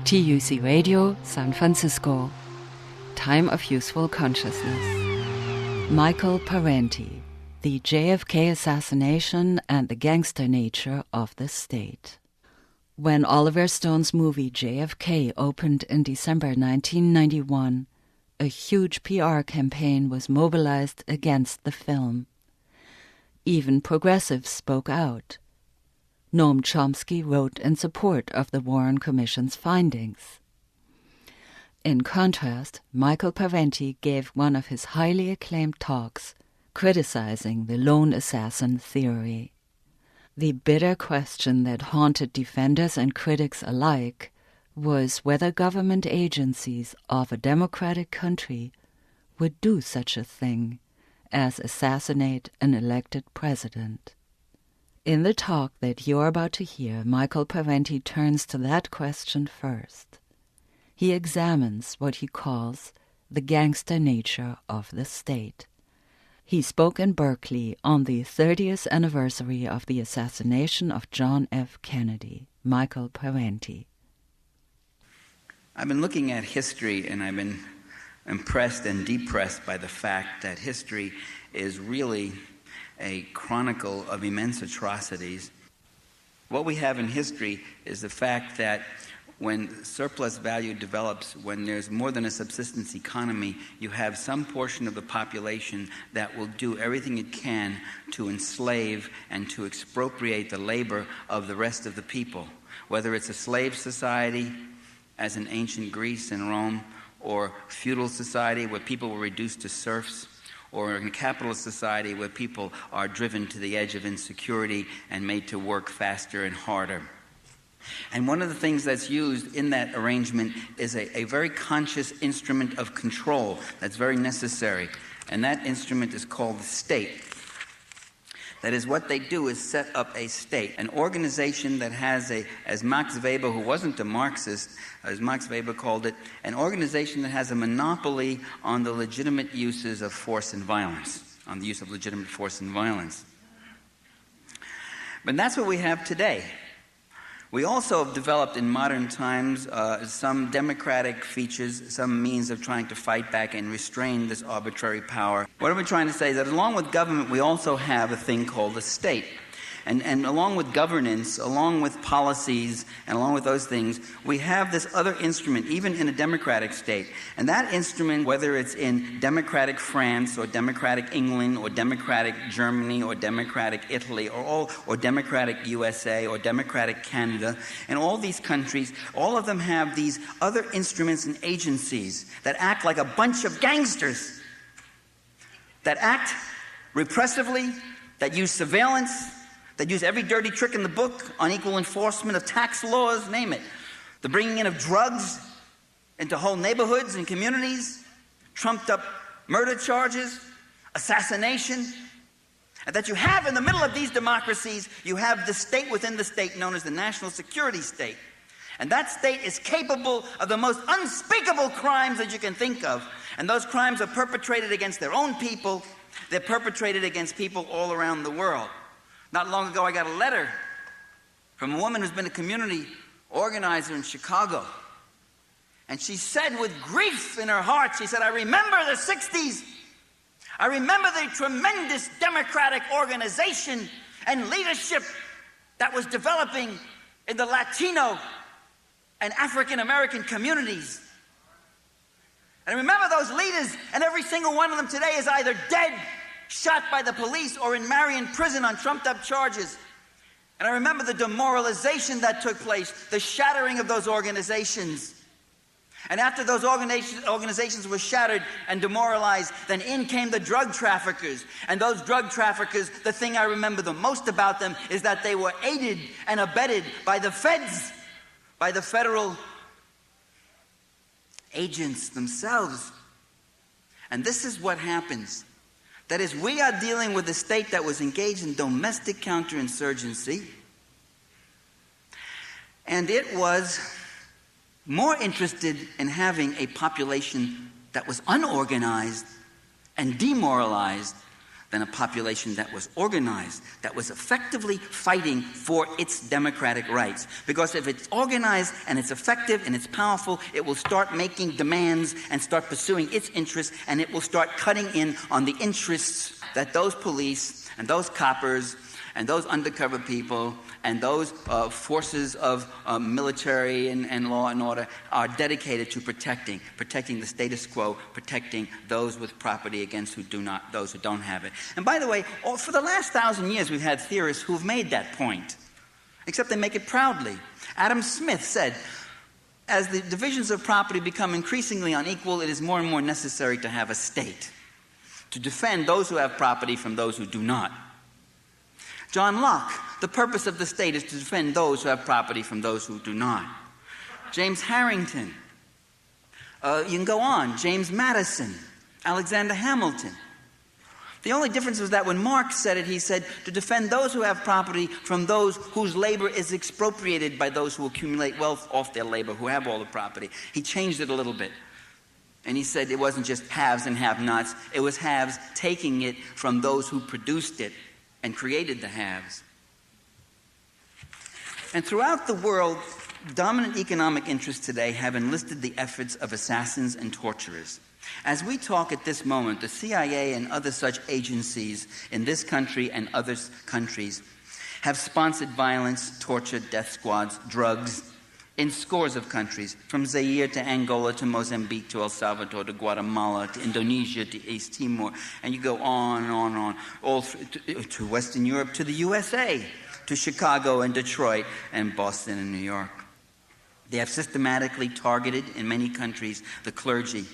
TUC Radio, San Francisco. Time of Useful Consciousness. Michael Parenti, The JFK Assassination and the Gangster Nature of the State. When Oliver Stone's movie JFK opened in December 1991, a huge PR campaign was mobilized against the film. Even progressives spoke out. Noam Chomsky wrote in support of the Warren Commission's findings. In contrast, Michael Parenti gave one of his highly acclaimed talks criticizing the lone assassin theory. The bitter question that haunted defenders and critics alike was whether government agencies of a democratic country would do such a thing as assassinate an elected president. In the talk that you're about to hear, Michael Parenti turns to that question first. He examines what he calls the gangster nature of the state. He spoke in Berkeley on the 30th anniversary of the assassination of John F. Kennedy. Michael Parenti. I've been looking at history, and I've been impressed and depressed by the fact that history is really a chronicle of immense atrocities. What we have in history is the fact that when surplus value develops, when there's more than a subsistence economy, you have some portion of the population that will do everything it can to enslave and to expropriate the labor of the rest of the people, whether it's a slave society, as in ancient Greece and Rome, or feudal society where people were reduced to serfs, or in a capitalist society where people are driven to the edge of insecurity and made to work faster and harder. And one of the things that's used in that arrangement is a very conscious instrument of control that's very necessary. And that instrument is called the state. That is, what they do is set up a state, an organization that has as Max Weber, who wasn't a Marxist, as Max Weber called it, an organization that has a monopoly on the legitimate uses of force and violence, on the use of legitimate force and violence. But that's what we have today. We also have developed in modern times some democratic features, some means of trying to fight back and restrain this arbitrary power. What are we trying to say? That along with government, we also have a thing called the state. And along with governance, along with policies, and along with those things, we have this other instrument, even in a democratic state. And that instrument, whether it's in democratic France, or democratic England, or democratic Germany, or democratic Italy, or democratic USA, or democratic Canada, and all these countries, all of them have these other instruments and agencies that act like a bunch of gangsters, that act repressively, that use surveillance, that use every dirty trick in the book, unequal enforcement of tax laws, name it. The bringing in of drugs into whole neighborhoods and communities, trumped up murder charges, assassination. And that you have in the middle of these democracies, you have the state within the state known as the national security state. And that state is capable of the most unspeakable crimes that you can think of. And those crimes are perpetrated against their own people. They're perpetrated against people all around the world. Not long ago, I got a letter from a woman who's been a community organizer in Chicago. And she said with grief in her heart, she said, I remember the 60s. I remember the tremendous democratic organization and leadership that was developing in the Latino and African American communities. And I remember those leaders, and every single one of them today is either dead, shot by the police, or in Marion prison on trumped-up charges. And I remember the demoralization that took place, the shattering of those organizations. And after those organizations were shattered and demoralized, then in came the drug traffickers. And those drug traffickers, the thing I remember the most about them is that they were aided and abetted by the feds, by the federal agents themselves. And this is what happens. That is, we are dealing with a state that was engaged in domestic counterinsurgency, and it was more interested in having a population that was unorganized and demoralized than a population that was organized, that was effectively fighting for its democratic rights. Because if it's organized and it's effective and it's powerful, it will start making demands and start pursuing its interests, and it will start cutting in on the interests that those police and those coppers and those undercover people and those forces of military and law and order are dedicated to protecting the status quo, protecting those with property against those who don't have it. And by the way, for the last 1,000 years we've had theorists who've made that point, except they make it proudly. Adam Smith said, as the divisions of property become increasingly unequal, it is more and more necessary to have a state to defend those who have property from those who do not. John Locke, the purpose of the state is to defend those who have property from those who do not. James Harrington, you can go on, James Madison, Alexander Hamilton. The only difference was that when Marx said it, he said to defend those who have property from those whose labor is expropriated by those who accumulate wealth off their labor, who have all the property. He changed it a little bit. And he said it wasn't just haves and have-nots, it was haves taking it from those who produced it and created the haves. And throughout the world, dominant economic interests today have enlisted the efforts of assassins and torturers. As we talk at this moment, the CIA and other such agencies in this country and other countries have sponsored violence, torture, death squads, drugs in scores of countries, from Zaire to Angola to Mozambique to El Salvador to Guatemala to Indonesia to East Timor, and you go on and on and on, all to Western Europe, to the USA, to Chicago and Detroit and Boston and New York. They have systematically targeted in many countries the clergy,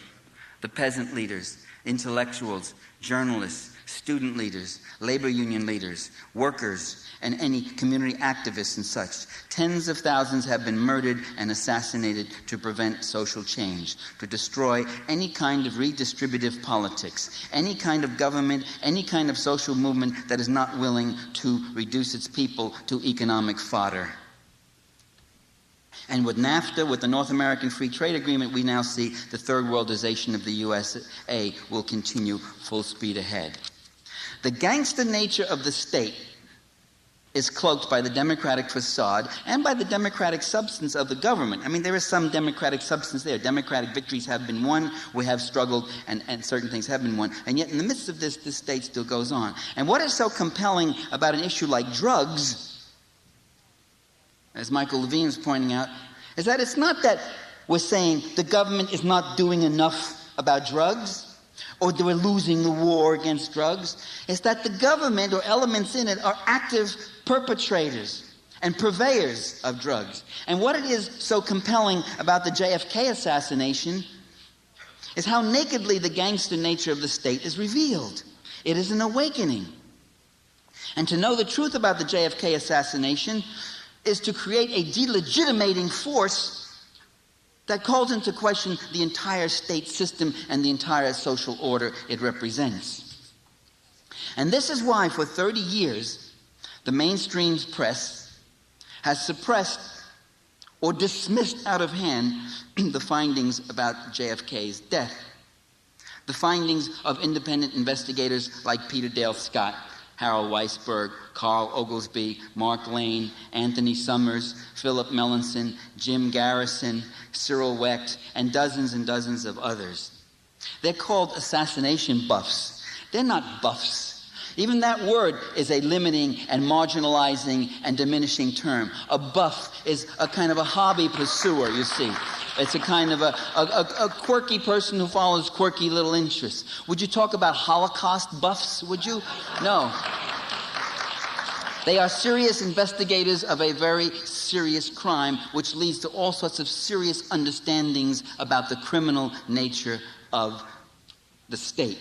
the peasant leaders, intellectuals, journalists, student leaders, labor union leaders, workers, and any community activists and such. Tens of thousands have been murdered and assassinated to prevent social change, to destroy any kind of redistributive politics, any kind of government, any kind of social movement that is not willing to reduce its people to economic fodder. And with NAFTA, with the North American Free Trade Agreement, we now see the third worldization of the USA will continue full speed ahead. The gangster nature of the state is cloaked by the democratic facade and by the democratic substance of the government. I mean, there is some democratic substance there. Democratic victories have been won. We have struggled, and certain things have been won. And yet, in the midst of this state still goes on. And what is so compelling about an issue like drugs, as Michael Levine is pointing out, is that it's not that we're saying the government is not doing enough about drugs, or we're losing the war against drugs. It's that the government or elements in it are active perpetrators and purveyors of drugs. And what it is so compelling about the JFK assassination is how nakedly the gangster nature of the state is revealed. It is an awakening. And to know the truth about the JFK assassination is to create a delegitimating force that calls into question the entire state system and the entire social order it represents. And this is why for 30 years, the mainstream press has suppressed or dismissed out of hand the findings about JFK's death. The findings of independent investigators like Peter Dale Scott, Harold Weisberg, Carl Oglesby, Mark Lane, Anthony Summers, Philip Melanson, Jim Garrison, Cyril Wecht, and dozens of others. They're called assassination buffs. They're not buffs. Even that word is a limiting and marginalizing and diminishing term. A buff is a kind of a hobby pursuer, you see. It's a kind of a quirky person who follows quirky little interests. Would you talk about Holocaust buffs, would you? No. They are serious investigators of a very serious crime, which leads to all sorts of serious understandings about the criminal nature of the state.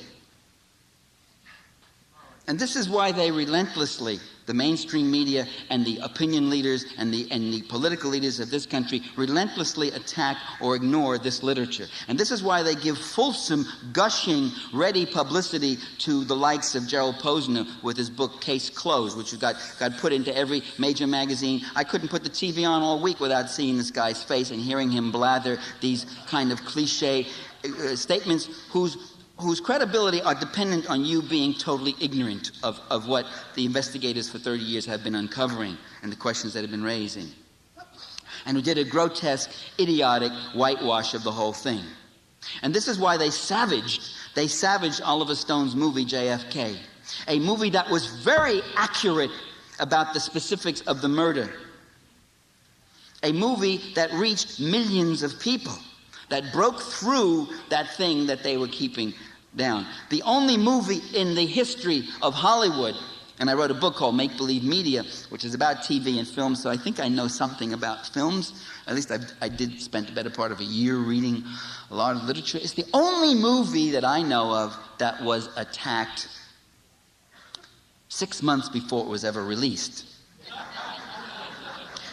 And this is why they relentlessly, the mainstream media and the opinion leaders and the political leaders of this country relentlessly attack or ignore this literature. And this is why they give fulsome, gushing, ready publicity to the likes of Gerald Posner with his book Case Closed, which got put into every major magazine. I couldn't put the TV on all week without seeing this guy's face and hearing him blather these kind of cliche statements whose whose credibility are dependent on you being totally ignorant of what the investigators for 30 years have been uncovering and the questions that have been raising, and who did a grotesque, idiotic whitewash of the whole thing. And this is why they savaged Oliver Stone's movie JFK, a movie that was very accurate about the specifics of the murder, a movie that reached millions of people, that broke through that thing that they were keeping down. The only movie in the history of Hollywood, and I wrote a book called Make Believe Media, which is about TV and film, so I think I know something about films. At least I did spend the better part of a year reading a lot of literature. It's the only movie that I know of that was attacked 6 months before it was ever released.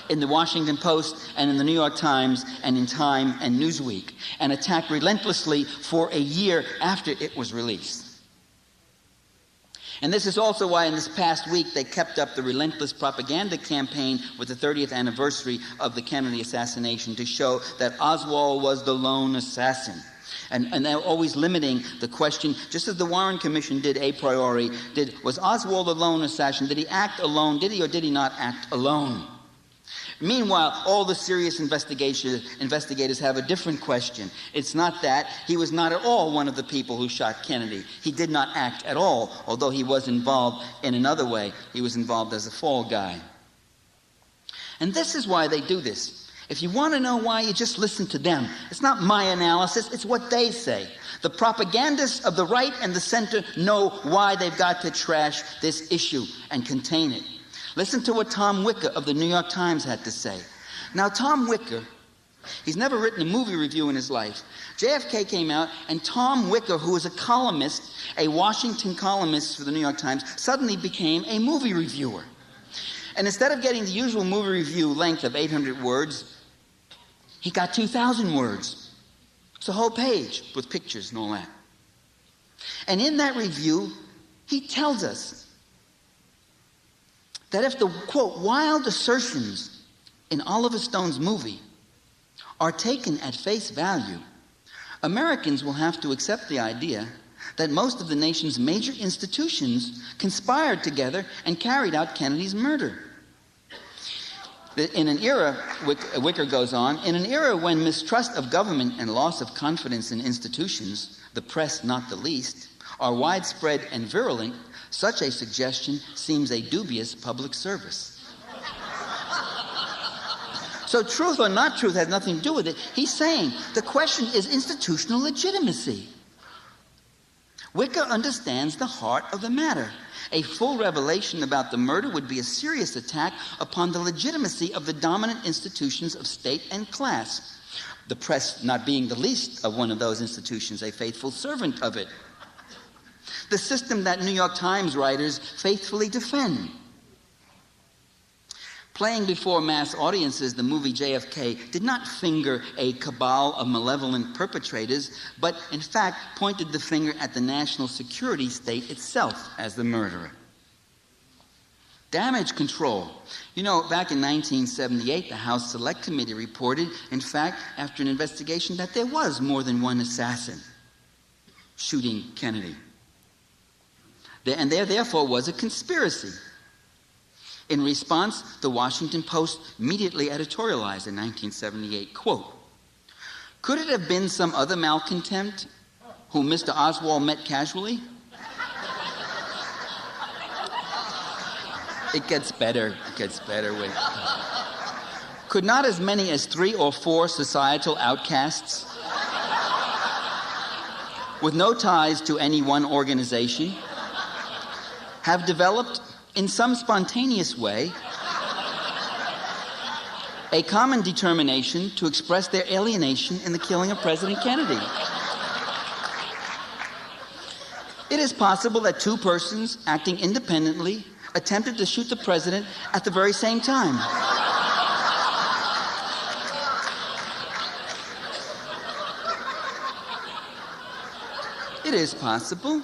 In the Washington Post and in the New York Times and in Time and Newsweek, and attacked relentlessly for a year after it was released. And this is also why in this past week they kept up the relentless propaganda campaign with the 30th anniversary of the Kennedy assassination to show that Oswald was the lone assassin. And they're always limiting the question, just as the Warren Commission did a priori, was Oswald the lone assassin? Did he act alone? Did he or did he not act alone? Meanwhile, all the serious investigators have a different question. It's not that. He was not at all one of the people who shot Kennedy. He did not act at all, although he was involved in another way. He was involved as a fall guy. And this is why they do this. If you want to know why, you just listen to them. It's not my analysis, it's what they say. The propagandists of the right and the center know why they've got to trash this issue and contain it. Listen to what Tom Wicker of the New York Times had to say. Now, Tom Wicker, he's never written a movie review in his life. JFK came out, and Tom Wicker, who was a columnist, a Washington columnist for the New York Times, suddenly became a movie reviewer. And instead of getting the usual movie review length of 800 words, he got 2,000 words. It's a whole page with pictures and all that. And in that review, he tells us that if the, quote, wild assertions in Oliver Stone's movie are taken at face value, Americans will have to accept the idea that most of the nation's major institutions conspired together and carried out Kennedy's murder. In an era, Wicker goes on, in an era when mistrust of government and loss of confidence in institutions, the press not the least, are widespread and virulent, such a suggestion seems a dubious public service. So truth or not truth has nothing to do with it. He's saying the question is institutional legitimacy. Wicker understands the heart of the matter. A full revelation about the murder would be a serious attack upon the legitimacy of the dominant institutions of state and class, the press not being the least of one of those institutions, a faithful servant of it. The system that New York Times writers faithfully defend. Playing before mass audiences, the movie JFK did not finger a cabal of malevolent perpetrators, but in fact pointed the finger at the national security state itself as the murderer. Damage control. You know, back in 1978, the House Select Committee reported, in fact, after an investigation, that there was more than one assassin shooting Kennedy. And there, therefore, was a conspiracy. In response, the Washington Post immediately editorialized in 1978, quote, "Could it have been some other malcontent whom Mr. Oswald met casually?" It gets better. It gets better with... Could not as many as 3 or 4 societal outcasts with no ties to any one organization have developed, in some spontaneous way, a common determination to express their alienation in the killing of President Kennedy? It is possible that 2 persons acting independently attempted to shoot the president at the very same time. It is possible.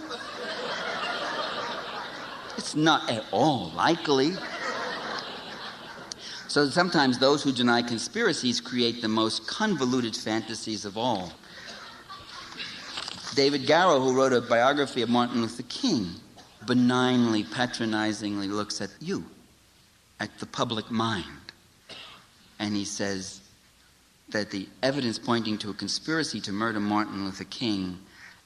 It's not at all likely. So sometimes those who deny conspiracies create the most convoluted fantasies of all. David Garrow, who wrote a biography of Martin Luther King, benignly, patronizingly looks at you, at the public mind. And he says that the evidence pointing to a conspiracy to murder Martin Luther King,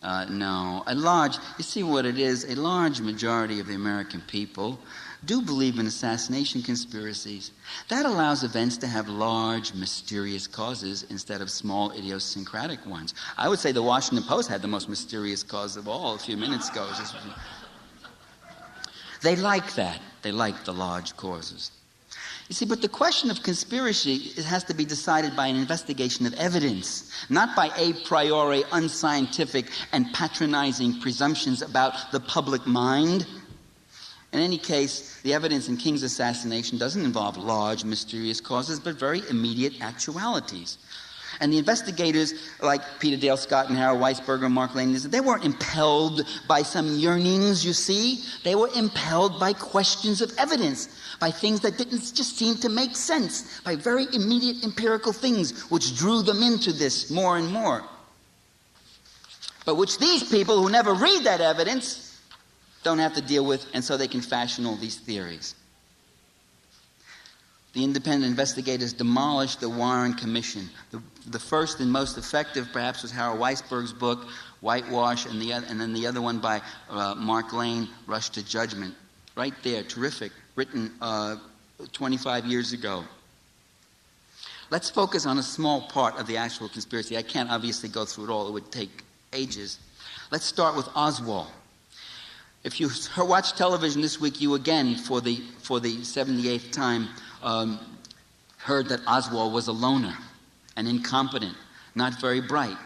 no. You see what it is? A large majority of the American people do believe in assassination conspiracies. That allows events to have large, mysterious causes instead of small, idiosyncratic ones. I would say the Washington Post had the most mysterious cause of all a few minutes ago. They like that. They like the large causes. You see, but the question of conspiracy has to be decided by an investigation of evidence, not by a priori unscientific and patronizing presumptions about the public mind. In any case, the evidence in King's assassination doesn't involve large, mysterious causes, but very immediate actualities. And the investigators, like Peter Dale Scott and Harold Weisberger and Mark Lane, they weren't impelled by some yearnings, you see. They were impelled by questions of evidence, by things that didn't just seem to make sense, by very immediate empirical things which drew them into this more and more. But which these people who never read that evidence don't have to deal with, and so they can fashion all these theories. The independent investigators demolished the Warren Commission. The first and most effective, perhaps, was Harold Weisberg's book, Whitewash, and then the other one by Mark Lane, Rush to Judgment. Right there, terrific, written 25 years ago. Let's focus on a small part of the actual conspiracy. I can't obviously go through it all. It would take ages. Let's start with Oswald. If you watch television this week, you again, for the 78th time, heard that Oswald was a loner and incompetent, not very bright.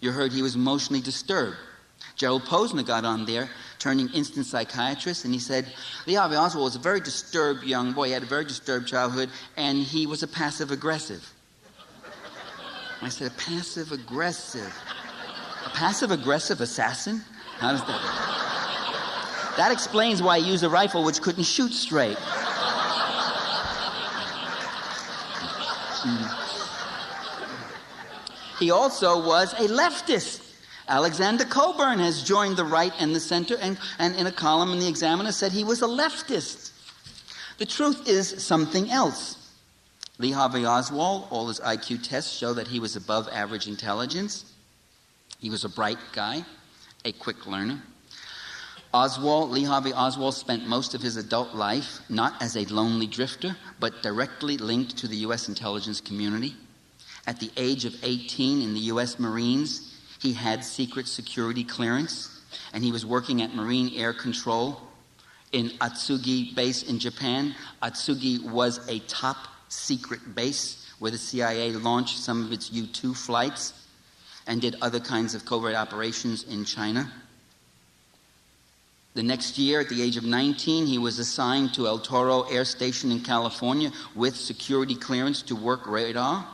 You heard he was emotionally disturbed. Gerald Posner got on there, turning instant psychiatrist, and he said, Lee Harvey Oswald was a very disturbed young boy. He had a very disturbed childhood, and he was a passive-aggressive. I said, a passive-aggressive? A passive-aggressive assassin? How does that... That explains why he used a rifle which couldn't shoot straight. He also was a leftist. Alexander Cockburn has joined the right and the center, and in a column in the Examiner said he was a leftist. The truth is something else. Lee Harvey Oswald, all his IQ tests show that he was above average intelligence. He was a bright guy, a quick learner. Lee Harvey Oswald spent most of his adult life not as a lonely drifter, but directly linked to the U.S. intelligence community. At the age of 18 in the U.S. Marines, he had secret security clearance, and he was working at Marine Air Control in Atsugi base in Japan. Atsugi was a top secret base where the CIA launched some of its U-2 flights and did other kinds of covert operations in China. The next year, at the age of 19, he was assigned to El Toro Air Station in California with security clearance to work radar.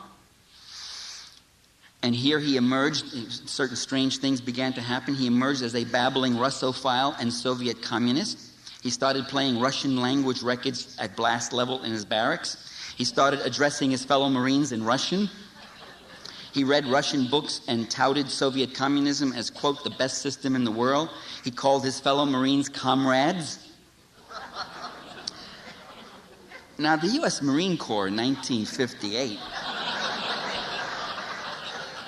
And here he emerged, certain strange things began to happen. He emerged as a babbling Russophile and Soviet communist. He started playing Russian language records at blast level in his barracks. He started addressing his fellow Marines in Russian. He read Russian books and touted Soviet communism as, quote, the best system in the world. He called his fellow Marines comrades. Now, the U.S. Marine Corps in 1958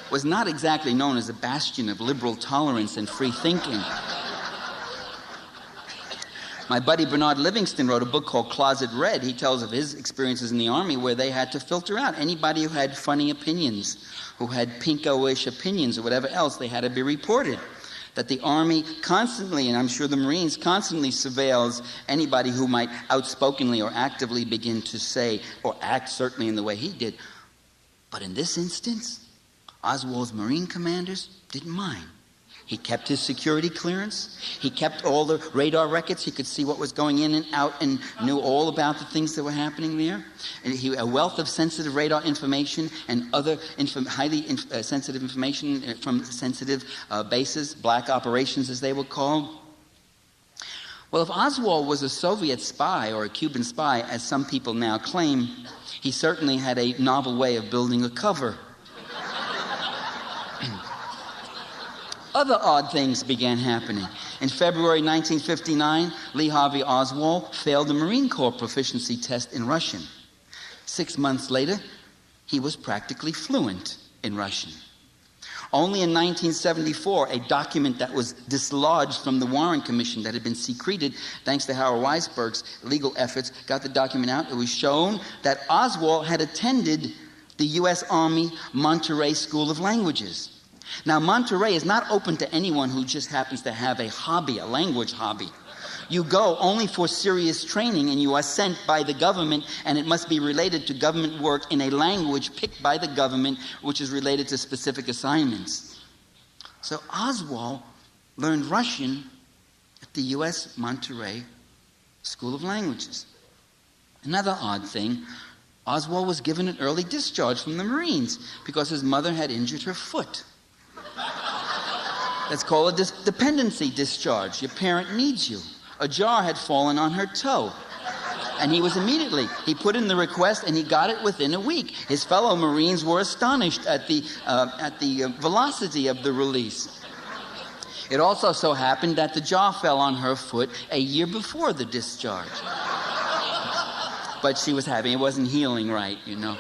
was not exactly known as a bastion of liberal tolerance and free thinking. My buddy Bernard Livingston wrote a book called Closet Red. He tells of his experiences in the Army where they had to filter out anybody who had funny opinions, who had pinko-ish opinions or whatever else. They had to be reported. That the Army constantly, and I'm sure the Marines, constantly surveils anybody who might outspokenly or actively begin to say or act certainly in the way he did. But in this instance, Oswald's Marine commanders didn't mind. He kept his security clearance. He kept all the radar records. He could see what was going in and out and knew all about the things that were happening there. And a wealth of sensitive radar information and other highly sensitive information from sensitive bases, black operations as they were called. Well, if Oswald was a Soviet spy or a Cuban spy, as some people now claim, he certainly had a novel way of building a cover. Other odd things began happening. In February 1959, Lee Harvey Oswald failed the Marine Corps proficiency test in Russian. 6 months later, he was practically fluent in Russian. Only in 1974, a document that was dislodged from the Warren Commission that had been secreted thanks to Howard Weisberg's legal efforts got the document out. It was shown that Oswald had attended the U.S. Army Monterey School of Languages. Now, Monterey is not open to anyone who just happens to have a hobby, a language hobby. You go only for serious training, and you are sent by the government, and it must be related to government work in a language picked by the government, which is related to specific assignments. So Oswald learned Russian at the U.S. Monterey School of Languages. Another odd thing, Oswald was given an early discharge from the Marines because his mother had injured her foot. That's called a dependency discharge. Your parent needs you. A jar had fallen on her toe. And he put in the request, and he got it within a week. His fellow Marines were astonished at the velocity of the release. It also so happened that the jar fell on her foot a year before the discharge. But she was happy. It wasn't healing right, you know.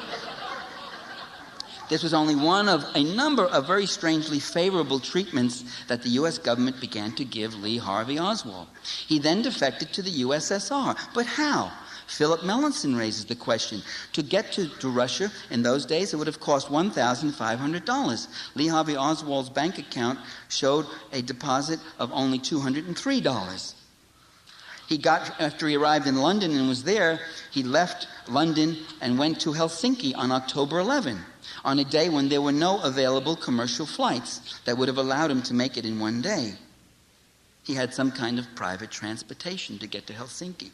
This was only one of a number of very strangely favorable treatments that the U.S. government began to give Lee Harvey Oswald. He then defected to the USSR. But how? Philip Melanson raises the question. To get to Russia in those days, it would have cost $1,500. Lee Harvey Oswald's bank account showed a deposit of only $203. After he arrived in London and was there, he left London and went to Helsinki on October 11. On a day when there were no available commercial flights that would have allowed him to make it in one day. He had some kind of private transportation to get to Helsinki.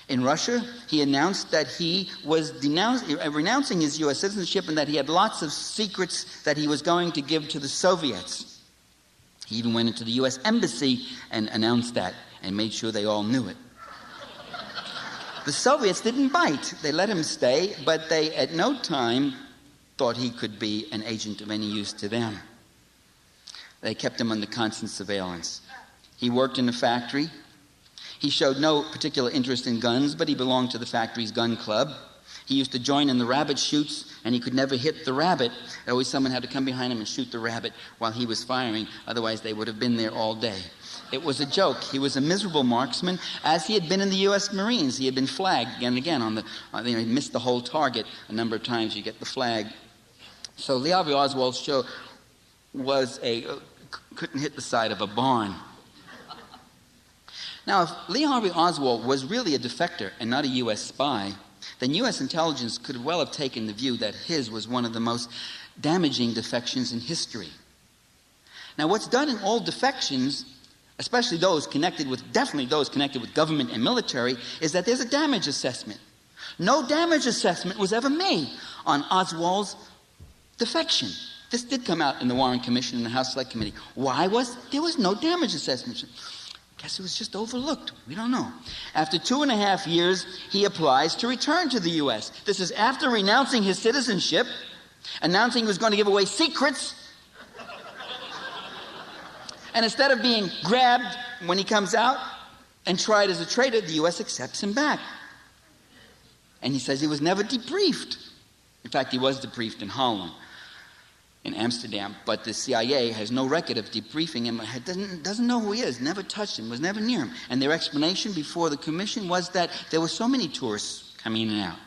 In Russia, he announced that he was renouncing his U.S. citizenship and that he had lots of secrets that he was going to give to the Soviets. He even went into the U.S. Embassy and announced that and made sure they all knew it. The Soviets didn't bite. They let him stay, but they at no time thought he could be an agent of any use to them. They kept him under constant surveillance. He worked in a factory. He showed no particular interest in guns, but he belonged to the factory's gun club. He used to join in the rabbit shoots, and he could never hit the rabbit. Always someone had to come behind him and shoot the rabbit while he was firing. Otherwise, they would have been there all day. It was a joke. He was a miserable marksman, as he had been in the U.S. Marines. He had been flagged again and again he missed the whole target a number of times. You get the flag. So Lee Harvey Oswald's show couldn't hit the side of a barn. Now, if Lee Harvey Oswald was really a defector and not a U.S. spy, then U.S. intelligence could well have taken the view that his was one of the most damaging defections in history. Now, what's done in all defections, especially definitely those connected with government and military, is that there's a damage assessment. No damage assessment was ever made on Oswald's defection. This did come out in the Warren Commission and the House Select Committee. There was no damage assessment? Guess it was just overlooked. We don't know. After 2.5 years, he applies to return to the U.S. This is after renouncing his citizenship, announcing he was going to give away secrets. And instead of being grabbed when he comes out and tried as a traitor, the U.S. accepts him back. And he says he was never debriefed. In fact, he was debriefed in Holland, in Amsterdam, but the CIA has no record of debriefing him, doesn't know who he is, never touched him, was never near him. And their explanation before the commission was that there were so many tourists coming in and out,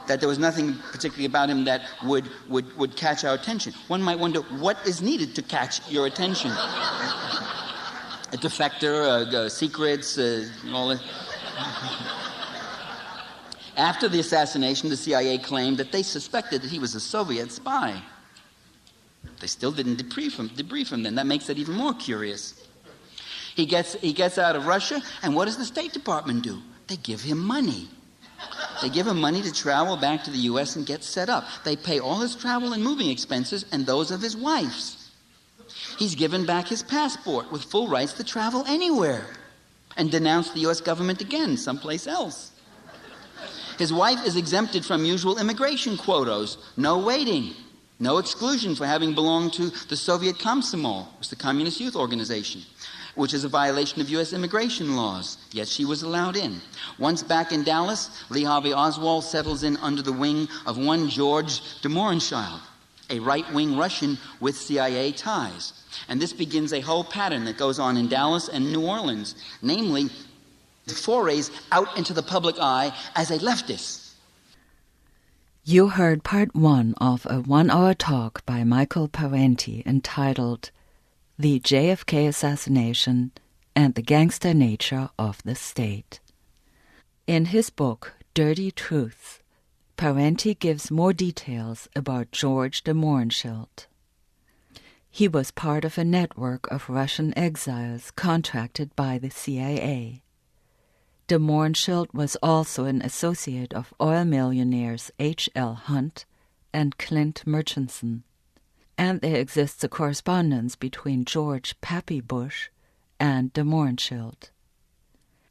that there was nothing particularly about him that would catch our attention. One might wonder, what is needed to catch your attention? A defector, secrets, all that. After the assassination, the CIA claimed that they suspected that he was a Soviet spy. They still didn't debrief him then. That makes it even more curious. He gets out of Russia, and what does the State Department do? They give him money. They give him money to travel back to the U.S. and get set up. They pay all his travel and moving expenses and those of his wife's. He's given back his passport with full rights to travel anywhere and denounce the U.S. government again someplace else. His wife is exempted from usual immigration quotas. No waiting. No exclusion for having belonged to the Soviet Komsomol, which was the Communist Youth Organization, which is a violation of U.S. immigration laws, yet she was allowed in. Once back in Dallas, Lee Harvey Oswald settles in under the wing of one George de Mohrenschildt, a right-wing Russian with CIA ties. And this begins a whole pattern that goes on in Dallas and New Orleans, namely forays out into the public eye as a leftist. You heard part 1 of a 1-hour talk by Michael Parenti entitled The JFK Assassination and the Gangster Nature of the State. In his book, Dirty Truths, Parenti gives more details about George de Mohrenschildt. He was part of a network of Russian exiles contracted by the CIA. De Mohrenschildt was also an associate of oil millionaires H.L. Hunt and Clint Murchison, and there exists a correspondence between George Pappy Bush and de Mohrenschildt.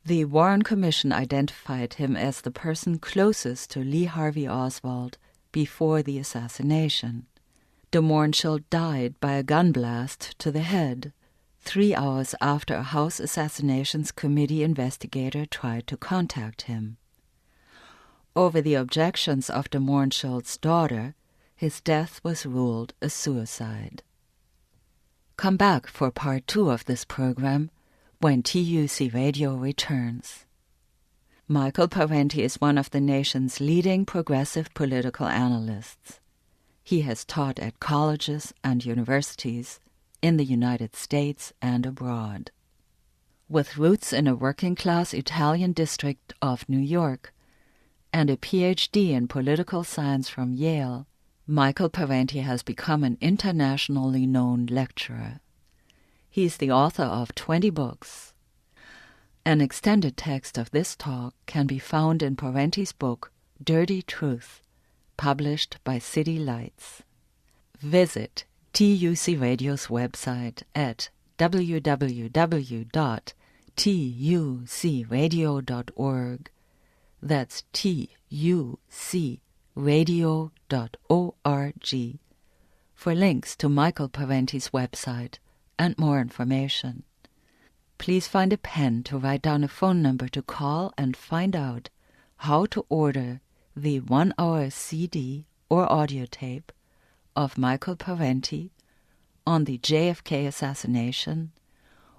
The Warren Commission identified him as the person closest to Lee Harvey Oswald before the assassination. De Mohrenschildt died by a gun blast to the head 3 hours after a House Assassinations Committee investigator tried to contact him. Over the objections of de Mohrenschildt's daughter, his death was ruled a suicide. Come back for part 2 of this program when TUC Radio returns. Michael Parenti is one of the nation's leading progressive political analysts. He has taught at colleges and universities in the United States and abroad. With roots in a working-class Italian district of New York and a PhD in political science from Yale, Michael Parenti has become an internationally known lecturer. He is the author of 20 books. An extended text of this talk can be found in Parenti's book, Dirty Truth, published by City Lights. Visit TUC Radio's website at www.tucradio.org. That's tucradio.org for links to Michael Parenti's website and more information. Please find a pen to write down a phone number to call and find out how to order the 1-hour CD or audio tape of Michael Parenti on the JFK assassination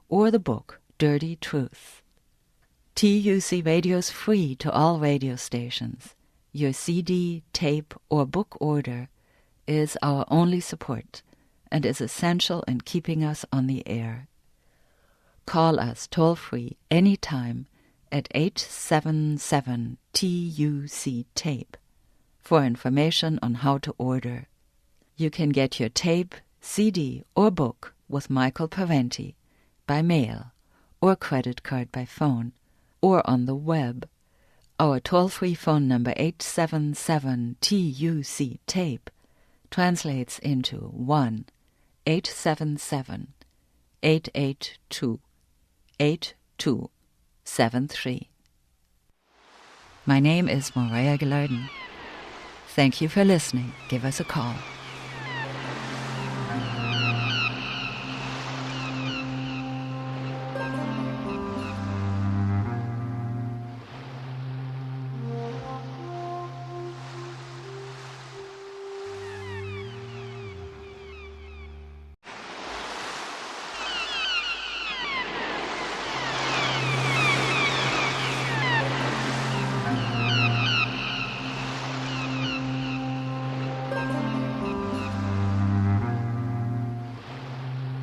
or the book Dirty Truth. TUC Radio is free to all radio stations. Your CD, tape, or book order is our only support and is essential in keeping us on the air. Call us toll-free anytime at 877-TUC-TAPE for information on how to order. You can get your tape, CD, or book with Michael Parenti by mail or credit card by phone or on the web. Our toll-free phone number 877-TUC-TAPE translates into 1-877-882-8273. My name is Maria Gilardin. Thank you for listening. Give us a call.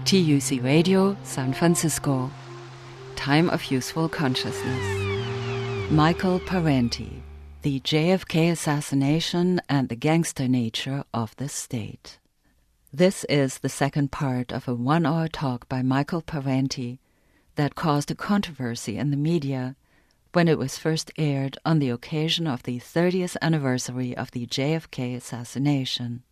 TUC Radio, San Francisco. Time of Useful Consciousness. Michael Parenti, The JFK Assassination and the Gangster Nature of the State. This is the second part of a 1-hour talk by Michael Parenti that caused a controversy in the media when it was first aired on the occasion of the 30th anniversary of the JFK assassination.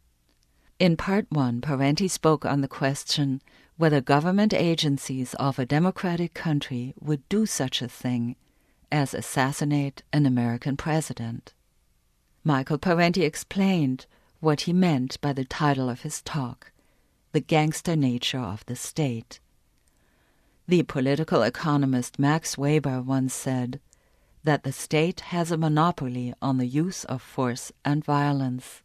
In Part 1, Parenti spoke on the question whether government agencies of a democratic country would do such a thing as assassinate an American president. Michael Parenti explained what he meant by the title of his talk, The Gangster Nature of the State. The political economist Max Weber once said that the state has a monopoly on the use of force and violence,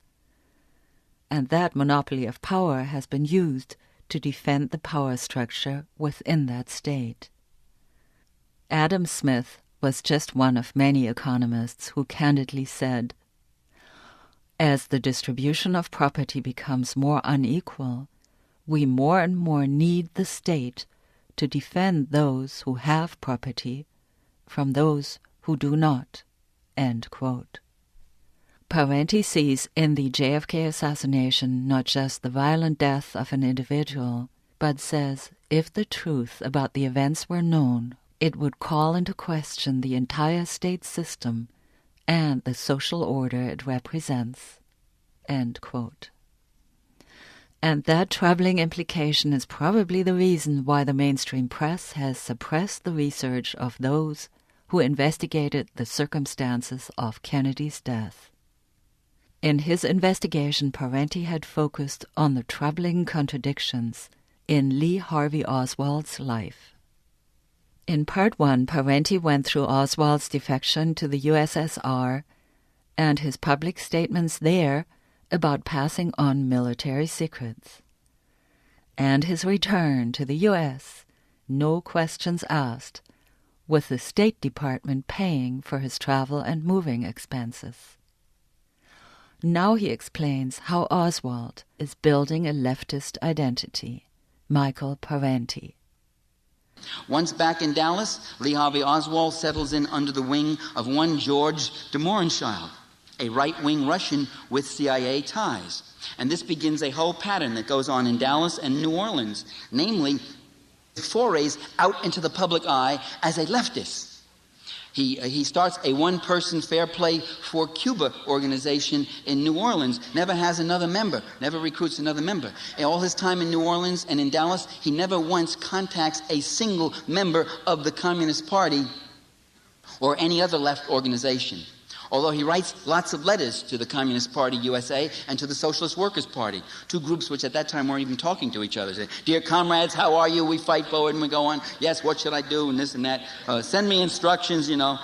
and that monopoly of power has been used to defend the power structure within that state. Adam Smith was just one of many economists who candidly said, as the distribution of property becomes more unequal, we more and more need the state to defend those who have property from those who do not." End quote. Parenti sees in the JFK assassination not just the violent death of an individual, but says if the truth about the events were known, it would call into question the entire state system and the social order it represents. End quote. And that troubling implication is probably the reason why the mainstream press has suppressed the research of those who investigated the circumstances of Kennedy's death. In his investigation, Parenti had focused on the troubling contradictions in Lee Harvey Oswald's life. In Part 1, Parenti went through Oswald's defection to the USSR and his public statements there about passing on military secrets, and his return to the U.S., no questions asked, with the State Department paying for his travel and moving expenses. Now he explains how Oswald is building a leftist identity. Michael Parenti. Once back in Dallas, Lee Harvey Oswald settles in under the wing of one George de Mohrenschildt, a right-wing Russian with CIA ties. And this begins a whole pattern that goes on in Dallas and New Orleans, namely forays out into the public eye as a leftist. He starts a one-person Fair Play for Cuba organization in New Orleans, never has another member, never recruits another member. In all his time in New Orleans and in Dallas, he never once contacts a single member of the Communist Party or any other left organization. Although he writes lots of letters to the Communist Party USA and to the Socialist Workers' Party, two groups which at that time weren't even talking to each other. Say, "Dear comrades, how are you? We fight forward and we go on. Yes, what should I do?" And this and that. Send me instructions, you know.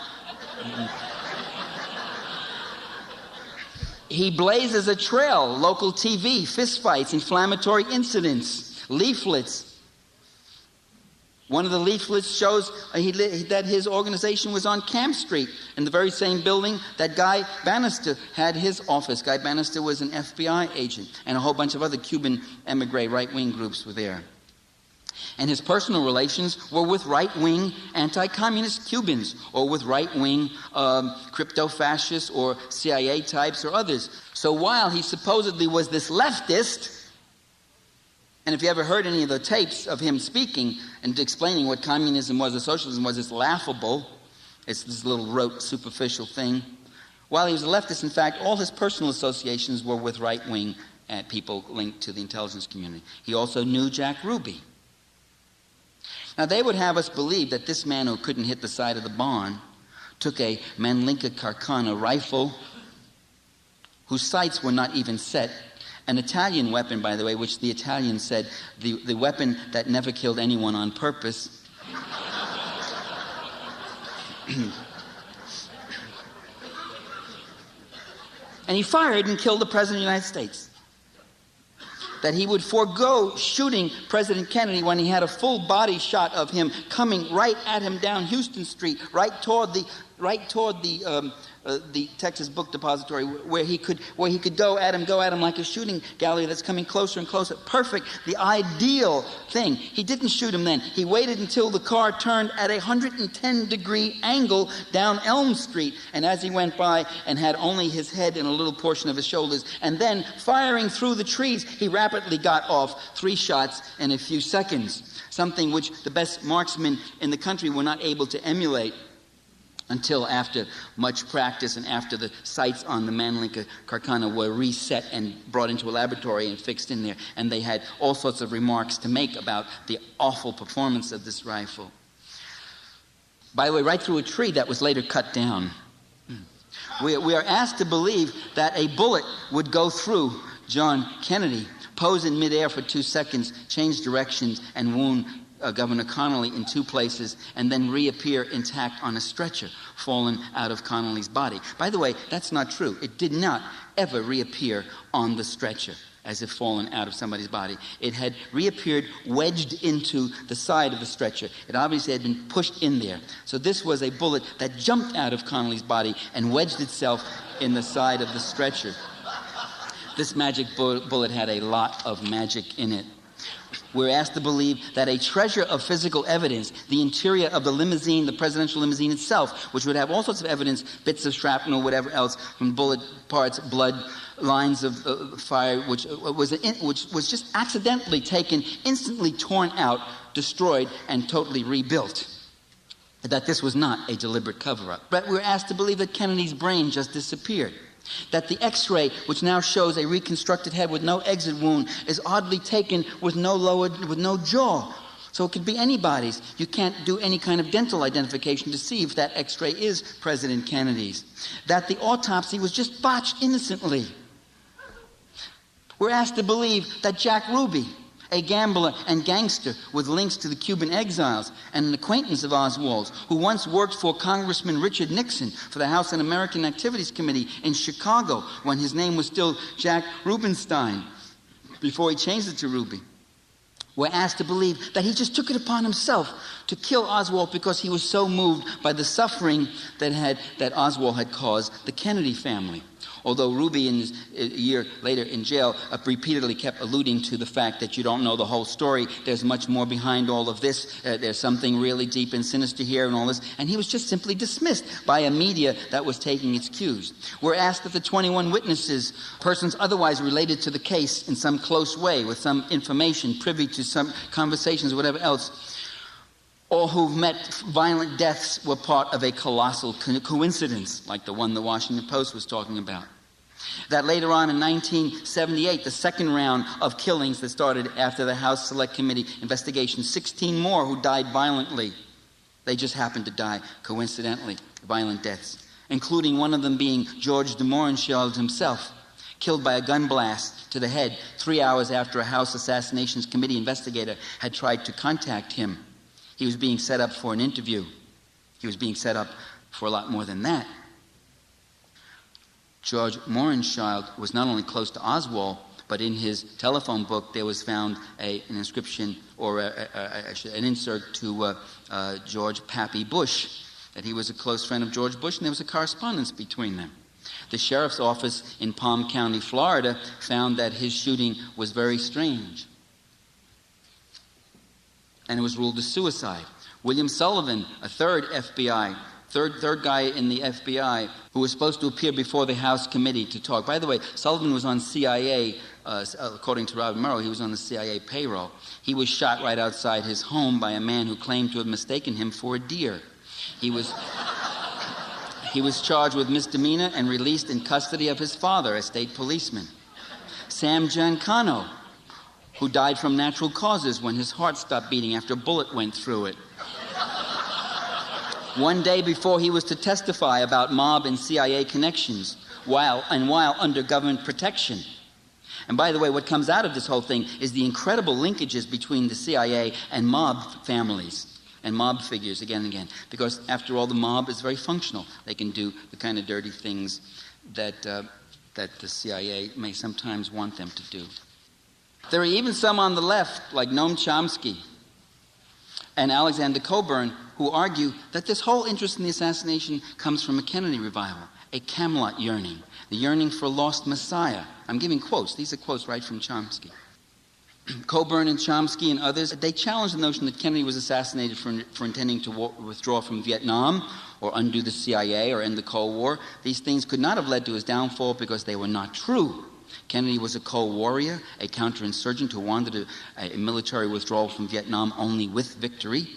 He blazes a trail, local TV, fistfights, inflammatory incidents, leaflets. One of the leaflets shows that his organization was on Camp Street, in the very same building that Guy Bannister had his office. Guy Bannister was an FBI agent, and a whole bunch of other Cuban emigre right-wing groups were there. And his personal relations were with right-wing anti-communist Cubans, or with right-wing crypto-fascists or CIA types or others. So while he supposedly was this leftist, and if you ever heard any of the tapes of him speaking and explaining what communism was or socialism was, it's laughable. It's this little rote, superficial thing. While he was a leftist, in fact, all his personal associations were with right-wing people linked to the intelligence community. He also knew Jack Ruby. Now, they would have us believe that this man who couldn't hit the side of the barn took a Manlinka Carcana rifle whose sights were not even set. An Italian weapon, by the way, which the Italians said, the weapon that never killed anyone on purpose. And he fired and killed the President of the United States. That he would forego shooting President Kennedy when he had a full body shot of him coming right at him down Houston Street, right toward the Texas Book Depository, where he could go at him like a shooting gallery that's coming closer and closer. Perfect, the ideal thing. He didn't shoot him then. He waited until the car turned at a 110-degree angle down Elm Street, and as he went by and had only his head and a little portion of his shoulders, and then firing through the trees, he rapidly got off 3 shots in a few seconds, something which the best marksmen in the country were not able to emulate until after much practice and after the sights on the Manlinka Carcana were reset and brought into a laboratory and fixed in there. And they had all sorts of remarks to make about the awful performance of this rifle. By the way, right through a tree that was later cut down. We are asked to believe that a bullet would go through John Kennedy, pose in midair for 2 seconds, change directions, and wound Governor Connolly in 2 places, and then reappear intact on a stretcher, fallen out of Connolly's body. By the way, that's not true. It did not ever reappear on the stretcher as if fallen out of somebody's body. It had reappeared wedged into the side of the stretcher. It obviously had been pushed in there. So this was a bullet that jumped out of Connolly's body and wedged itself in the side of the stretcher. This magic bullet had a lot of magic in it. We're asked to believe that a treasure of physical evidence, the interior of the limousine, the presidential limousine itself, which would have all sorts of evidence, bits of shrapnel, whatever else, from bullet parts, blood, lines of fire, which was just accidentally taken, instantly torn out, destroyed, and totally rebuilt. That this was not a deliberate cover-up. But we're asked to believe that Kennedy's brain just disappeared. That the X-ray, which now shows a reconstructed head with no exit wound, is oddly taken with no jaw. So it could be anybody's. You can't do any kind of dental identification to see if that X-ray is President Kennedy's. That the autopsy was just botched innocently. We're asked to believe that Jack Ruby, a gambler and gangster with links to the Cuban exiles and an acquaintance of Oswald's, who once worked for Congressman Richard Nixon for the House Un-American Activities Committee in Chicago when his name was still Jack Rubenstein, before he changed it to Ruby. We're asked to believe that he just took it upon himself to kill Oswald because he was so moved by the suffering that Oswald had caused the Kennedy family. Although Ruby, a year later in jail, repeatedly kept alluding to the fact that you don't know the whole story. There's much more behind all of this. There's something really deep and sinister here and all this. And he was just simply dismissed by a media that was taking its cues. We're asked if the 21 witnesses, persons otherwise related to the case in some close way, with some information, privy to some conversations, whatever else, all who've met violent deaths were part of a colossal coincidence, like the one the Washington Post was talking about. That later on in 1978, the second round of killings that started after the House Select Committee investigation, 16 more who died violently. They just happened to die coincidentally, violent deaths, including one of them being George de Mohrenschildt himself, killed by a gun blast to the head 3 hours after a House Assassinations Committee investigator had tried to contact him. He was being set up for an interview. He was being set up for a lot more than that. George Mohrenschildt was not only close to Oswald, but in his telephone book there was found an inscription or an insert to George Pappy Bush, that he was a close friend of George Bush, and there was a correspondence between them. The sheriff's office in Palm County, Florida, found that his shooting was very strange, and it was ruled a suicide. William Sullivan, a third guy in the FBI, who was supposed to appear before the House committee to talk. By the way, Sullivan was on CIA, according to Robert Murrow, he was on the CIA payroll. He was shot right outside his home by a man who claimed to have mistaken him for a deer. He was charged with misdemeanor and released in custody of his father, a state policeman. Sam Giancano, who died from natural causes when his heart stopped beating after a bullet went through it. One day before he was to testify about mob and CIA connections, while under government protection. And by the way, what comes out of this whole thing is the incredible linkages between the CIA and mob families and mob figures again and again. Because after all, the mob is very functional. They can do the kind of dirty things that the CIA may sometimes want them to do. There are even some on the left, like Noam Chomsky and Alexander Cockburn, who argue that this whole interest in the assassination comes from a Kennedy revival, a Camelot yearning, the yearning for a lost Messiah. I'm giving quotes. These are quotes right from Chomsky. Cockburn and Chomsky and others, they challenge the notion that Kennedy was assassinated for intending to withdraw from Vietnam or undo the CIA or end the Cold War. These things could not have led to his downfall because they were not true. Kennedy was a Cold Warrior, a counterinsurgent who wanted a military withdrawal from Vietnam only with victory.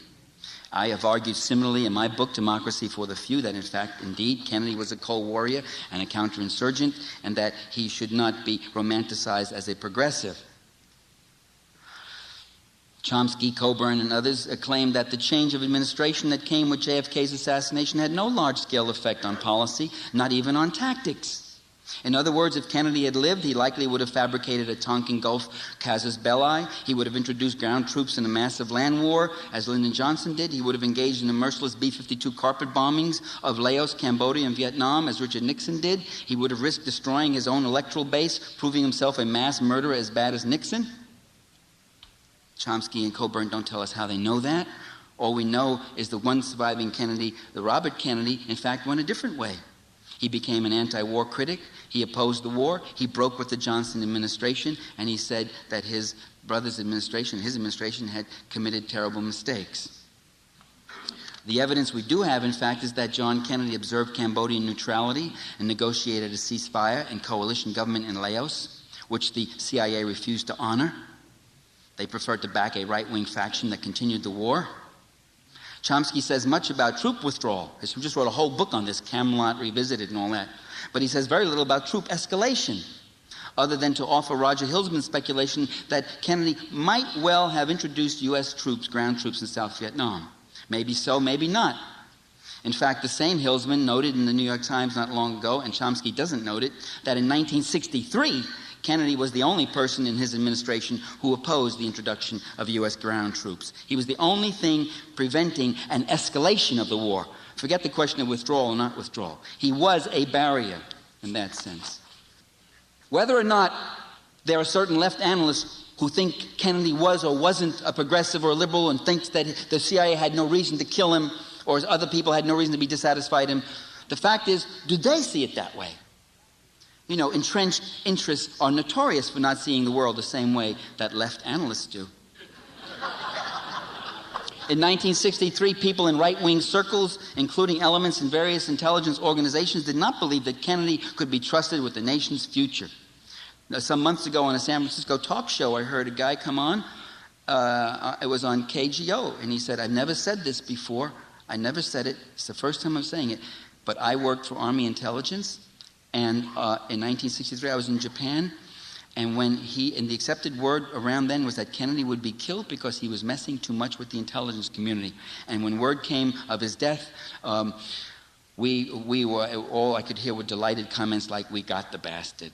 I have argued similarly in my book, Democracy for the Few, that in fact, indeed, Kennedy was a Cold Warrior and a counterinsurgent, and that he should not be romanticized as a progressive. Chomsky, Coburn, and others claimed that the change of administration that came with JFK's assassination had no large-scale effect on policy, not even on tactics. In other words, if Kennedy had lived, he likely would have fabricated a Tonkin Gulf casus belli. He would have introduced ground troops in a massive land war, as Lyndon Johnson did. He would have engaged in the merciless B-52 carpet bombings of Laos, Cambodia, and Vietnam, as Richard Nixon did. He would have risked destroying his own electoral base, proving himself a mass murderer as bad as Nixon. Chomsky and Coburn don't tell us how they know that. All we know is the one surviving Kennedy, the Robert Kennedy, in fact went a different way. He became an anti-war critic. He opposed the war. He broke with the Johnson administration, and he said that his brother's administration, his administration, had committed terrible mistakes. The evidence we do have, in fact, is that John Kennedy observed Cambodian neutrality and negotiated a ceasefire and coalition government in Laos, which the CIA refused to honor. They preferred to back a right-wing faction that continued the war. Chomsky says much about troop withdrawal. He just wrote a whole book on this, Camelot Revisited and all that. But he says very little about troop escalation, other than to offer Roger Hilsman's speculation that Kennedy might well have introduced U.S. troops, ground troops in South Vietnam. Maybe so, maybe not. In fact, the same Hilsman noted in the New York Times not long ago, and Chomsky doesn't note it, that in 1963, Kennedy was the only person in his administration who opposed the introduction of U.S. ground troops. He was the only thing preventing an escalation of the war. Forget the question of withdrawal or not withdrawal. He was a barrier in that sense. Whether or not there are certain left analysts who think Kennedy was or wasn't a progressive or a liberal and thinks that the CIA had no reason to kill him or other people had no reason to be dissatisfied with him, the fact is, do they see it that way? You know, entrenched interests are notorious for not seeing the world the same way that left analysts do. In 1963, people in right-wing circles, including elements in various intelligence organizations, did not believe that Kennedy could be trusted with the nation's future. Now, some months ago on a San Francisco talk show, I heard a guy come on. It was on KGO, and he said, "I've never said this before. I never said it. It's the first time I'm saying it. But I worked for Army intelligence. And in 1963, I was in Japan, and the accepted word around then was that Kennedy would be killed because he was messing too much with the intelligence community. And when word came of his death, we were, all I could hear were delighted comments like, 'We got the bastard.'"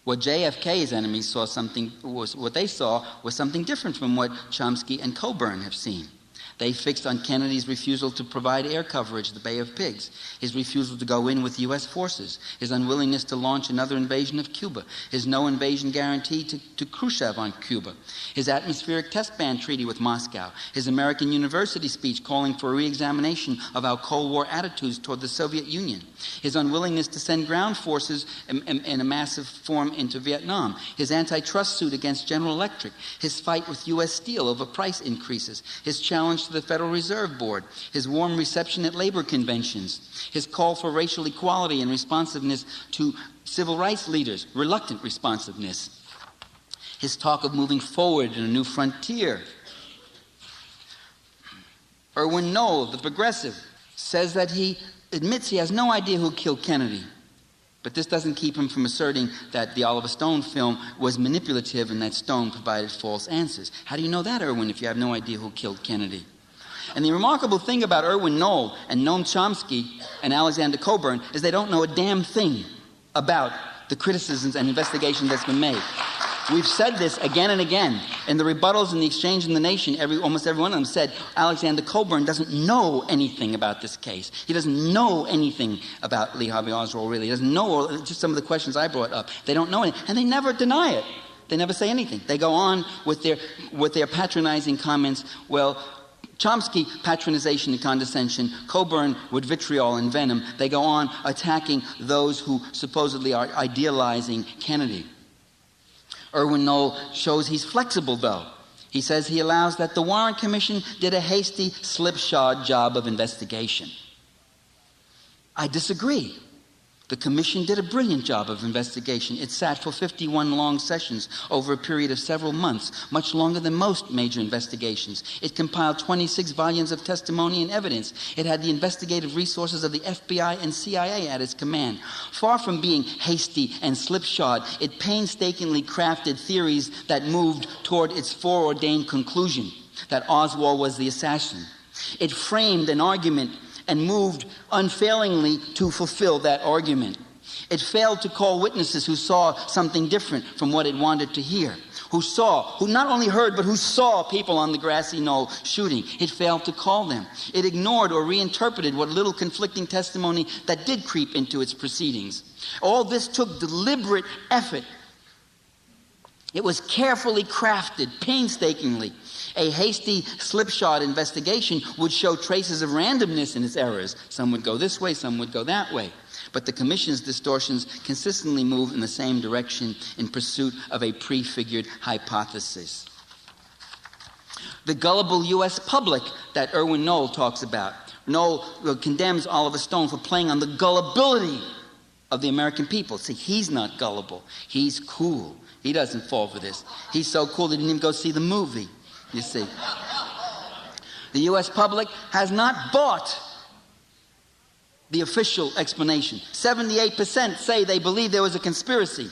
What JFK's enemies saw what they saw was something different from what Chomsky and Coburn have seen. They fixed on Kennedy's refusal to provide air coverage to the Bay of Pigs, his refusal to go in with U.S. forces, his unwillingness to launch another invasion of Cuba, his no invasion guarantee to Khrushchev on Cuba, his atmospheric test ban treaty with Moscow, his American University speech calling for a re-examination of our Cold War attitudes toward the Soviet Union, his unwillingness to send ground forces in a massive form into Vietnam, his antitrust suit against General Electric, his fight with U.S. Steel over price increases, his challenge to the Federal Reserve Board, his warm reception at labor conventions, his call for racial equality and responsiveness to civil rights leaders, reluctant responsiveness, his talk of moving forward in a new frontier. Erwin Knoll, the progressive, says that he admits he has no idea who killed Kennedy. But this doesn't keep him from asserting that the Oliver Stone film was manipulative and that Stone provided false answers. How do you know that, Erwin, if you have no idea who killed Kennedy? And the remarkable thing about Erwin Knoll and Noam Chomsky and Alexander Coburn is they don't know a damn thing about the criticisms and investigation that's been made. We've said this again and again. In the rebuttals and the exchange in the Nation, almost every one of them said Alexander Coburn doesn't know anything about this case. He doesn't know anything about Lee Harvey Oswald, really. He doesn't know just some of the questions I brought up. They don't know anything, and they never deny it. They never say anything. They go on with their patronizing comments. Well, Chomsky, patronization and condescension. Coburn, with vitriol and venom. They go on attacking those who supposedly are idealizing Kennedy. Erwin Knoll shows he's flexible, though. He says he allows that the Warren Commission did a hasty, slipshod job of investigation. I disagree. The commission did a brilliant job of investigation. It sat for 51 long sessions over a period of several months, much longer than most major investigations. It compiled 26 volumes of testimony and evidence. It had the investigative resources of the FBI and CIA at its command. Far from being hasty and slipshod, it painstakingly crafted theories that moved toward its foreordained conclusion, that Oswald was the assassin. It framed an argument and moved unfailingly to fulfill that argument. It failed to call witnesses who saw something different from what it wanted to hear, who not only heard, but who saw people on the grassy knoll shooting. It failed to call them. It ignored or reinterpreted what little conflicting testimony that did creep into its proceedings. All this took deliberate effort. It was carefully crafted, painstakingly. A hasty, slipshod investigation would show traces of randomness in its errors. Some would go this way, some would go that way. But the Commission's distortions consistently move in the same direction in pursuit of a prefigured hypothesis. The gullible U.S. public that Erwin Knoll talks about. Knoll condemns Oliver Stone for playing on the gullibility of the American people. See, he's not gullible. He's cool. He doesn't fall for this. He's so cool that he didn't even go see the movie. You see, the U.S. public has not bought the official explanation. 78% say they believe there was a conspiracy.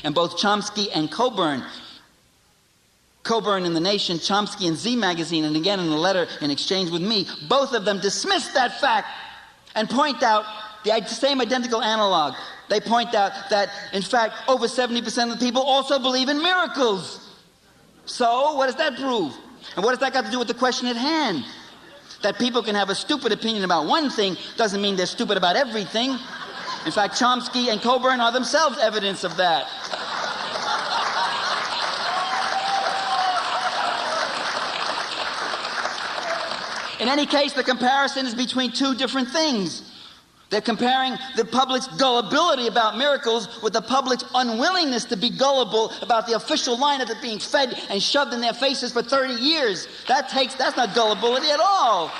And both Chomsky and Coburn in The Nation, Chomsky in Z Magazine, and again in a letter in exchange with me, both of them dismiss that fact and point out the same identical analog. They point out that, in fact, over 70% of the people also believe in miracles. So, what does that prove? And what does that got to do with the question at hand? That people can have a stupid opinion about one thing doesn't mean they're stupid about everything. In fact, Chomsky and Coburn are themselves evidence of that. In any case, the comparison is between two different things. They're comparing the public's gullibility about miracles with the public's unwillingness to be gullible about the official line of it being fed and shoved in their faces for 30 years. That's not gullibility at all.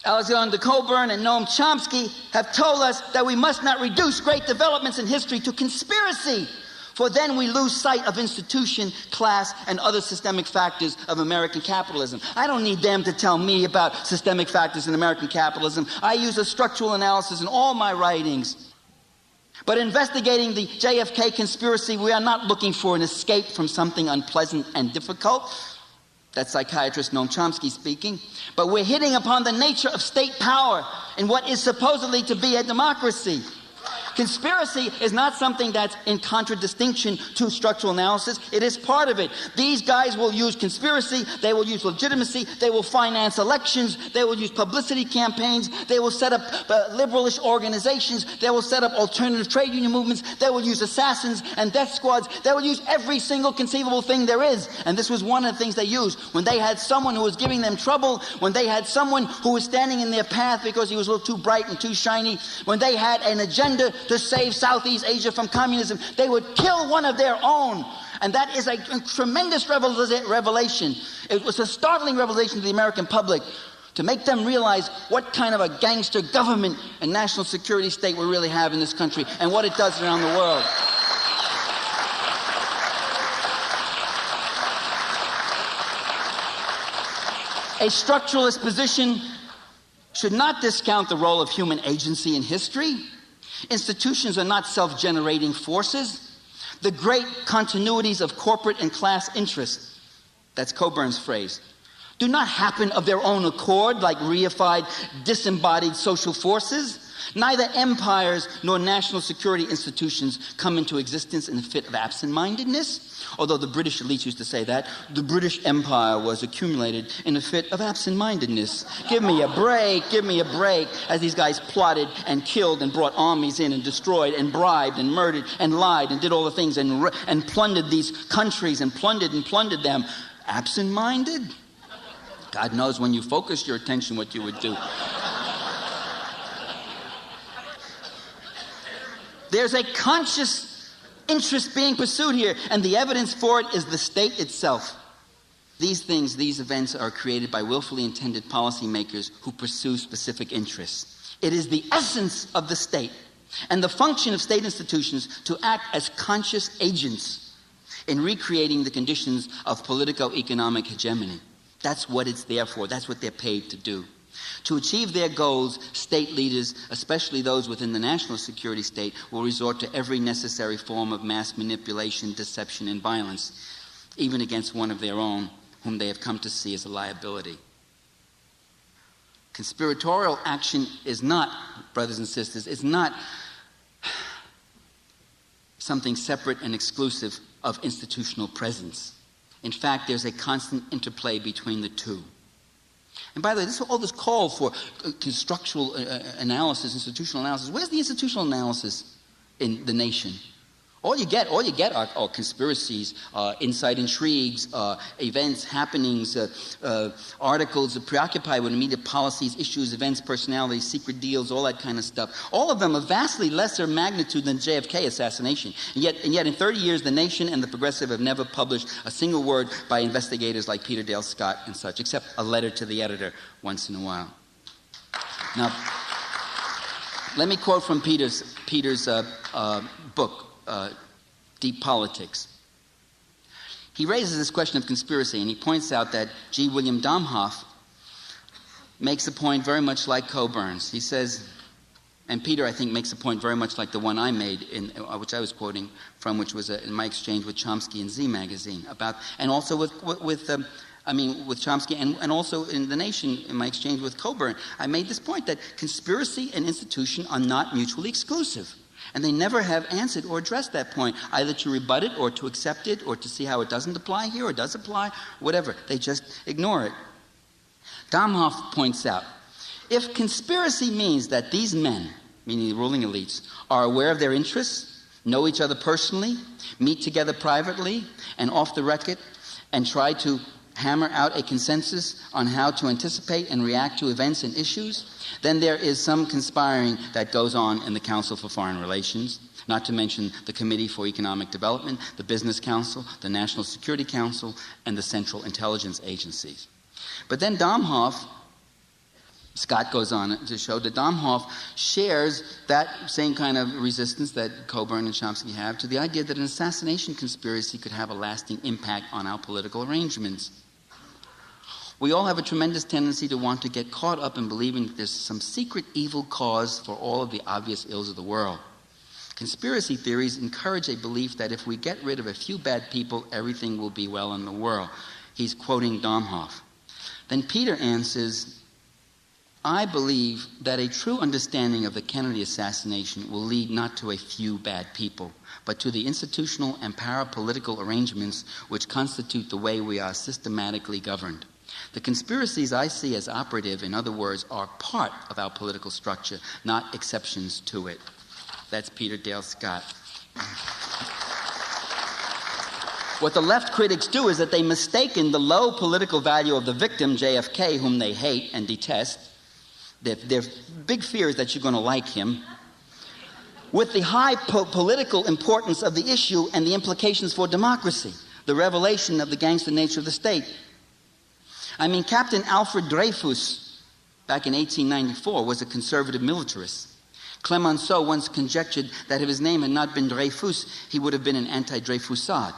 Alexander Coburn and Noam Chomsky have told us that we must not reduce great developments in history to conspiracy, for then we lose sight of institution, class, and other systemic factors of American capitalism. I don't need them to tell me about systemic factors in American capitalism. I use a structural analysis in all my writings. But investigating the JFK conspiracy, we are not looking for an escape from something unpleasant and difficult. That's psychiatrist Noam Chomsky speaking. But we're hitting upon the nature of state power in what is supposedly to be a democracy. Conspiracy is not something that's in contradistinction to structural analysis. It is part of it. These guys will use conspiracy. They will use legitimacy. They will finance elections. They will use publicity campaigns. They will set up liberalish organizations. They will set up alternative trade union movements. They will use assassins and death squads. They will use every single conceivable thing there is. And this was one of the things they used. When they had someone who was giving them trouble, when they had someone who was standing in their path because he was a little too bright and too shiny, when they had an agenda to save Southeast Asia from communism, they would kill one of their own. And that is a tremendous revelation. It was a startling revelation to the American public to make them realize what kind of a gangster government and national security state we really have in this country and what it does around the world. A structuralist position should not discount the role of human agency in history. Institutions are not self-generating forces. The great continuities of corporate and class interests, that's Coburn's phrase, do not happen of their own accord like reified, disembodied social forces. Neither empires nor national security institutions come into existence in a fit of absent-mindedness. Although the British elites used to say that, the British Empire was accumulated in a fit of absent-mindedness. Give me a break, as these guys plotted and killed and brought armies in and destroyed and bribed and murdered and lied and did all the things and plundered these countries and plundered them. Absent-minded? God knows when you focus your attention what you would do. There's a conscious interest being pursued here, and the evidence for it is the state itself. These events are created by willfully intended policymakers who pursue specific interests. It is the essence of the state and the function of state institutions to act as conscious agents in recreating the conditions of politico-economic hegemony. That's what it's there for. That's what they're paid to do. To achieve their goals, state leaders, especially those within the national security state, will resort to every necessary form of mass manipulation, deception, and violence, even against one of their own, whom they have come to see as a liability. Conspiratorial action is not, brothers and sisters, is not something separate and exclusive of institutional presence. In fact, there's a constant interplay between the two. And by the way, all this call for structural analysis, institutional analysis. Where's the institutional analysis in the nation? All you get are conspiracies, inside intrigues, events, happenings, articles that preoccupy with immediate policies, issues, events, personalities, secret deals, all that kind of stuff. All of them of vastly lesser magnitude than JFK assassination. And yet in 30 years, the nation and the progressive have never published a single word by investigators like Peter Dale Scott and such, except a letter to the editor once in a while. Now, let me quote from Peter's book, Deep Politics. He raises this question of conspiracy, and he points out that G. William Domhoff makes a point very much like Coburn's. He says, and Peter, I think, makes a point very much like the one I made, which I was quoting from, which was in my exchange with Chomsky in Z magazine, and also with Chomsky, and also in The Nation, in my exchange with Coburn. I made this point that conspiracy and institution are not mutually exclusive. And they never have answered or addressed that point, either to rebut it or to accept it or to see how it doesn't apply here or does apply, whatever. They just ignore it. Domhoff points out, if conspiracy means that these men, meaning the ruling elites, are aware of their interests, know each other personally, meet together privately and off the record, and try to hammer out a consensus on how to anticipate and react to events and issues, then there is some conspiring that goes on in the Council for Foreign Relations, not to mention the Committee for Economic Development, the Business Council, the National Security Council, and the Central Intelligence Agencies. But then Scott goes on to show that Domhoff shares that same kind of resistance that Coburn and Chomsky have to the idea that an assassination conspiracy could have a lasting impact on our political arrangements. We all have a tremendous tendency to want to get caught up in believing that there's some secret evil cause for all of the obvious ills of the world. Conspiracy theories encourage a belief that if we get rid of a few bad people, everything will be well in the world. He's quoting Domhoff. Then Peter answers, I believe that a true understanding of the Kennedy assassination will lead not to a few bad people, but to the institutional and parapolitical arrangements which constitute the way we are systematically governed. The conspiracies I see as operative, in other words, are part of our political structure, not exceptions to it. That's Peter Dale Scott. What the left critics do is that they mistaken the low political value of the victim, JFK, whom they hate and detest. Their big fear is that you're going to like him, with the high political importance of the issue and the implications for democracy, the revelation of the gangster nature of the state. I mean, Captain Alfred Dreyfus, back in 1894, was a conservative militarist. Clemenceau once conjectured that if his name had not been Dreyfus, he would have been an anti-Dreyfusard.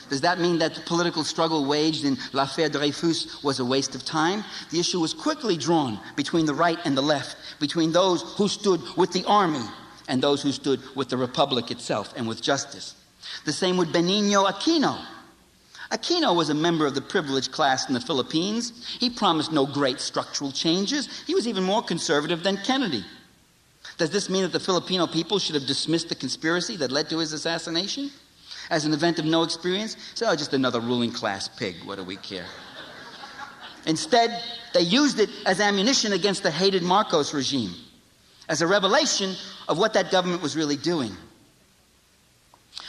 Does that mean that the political struggle waged in l'affaire Dreyfus was a waste of time? The issue was quickly drawn between the right and the left, between those who stood with the army and those who stood with the republic itself and with justice. The same with Benigno Aquino. Aquino was a member of the privileged class in the Philippines. He promised no great structural changes. He was even more conservative than Kennedy. Does this mean that the Filipino people should have dismissed the conspiracy that led to his assassination as an event of no experience? So, just another ruling class pig, what do we care? Instead, they used it as ammunition against the hated Marcos regime, as a revelation of what that government was really doing.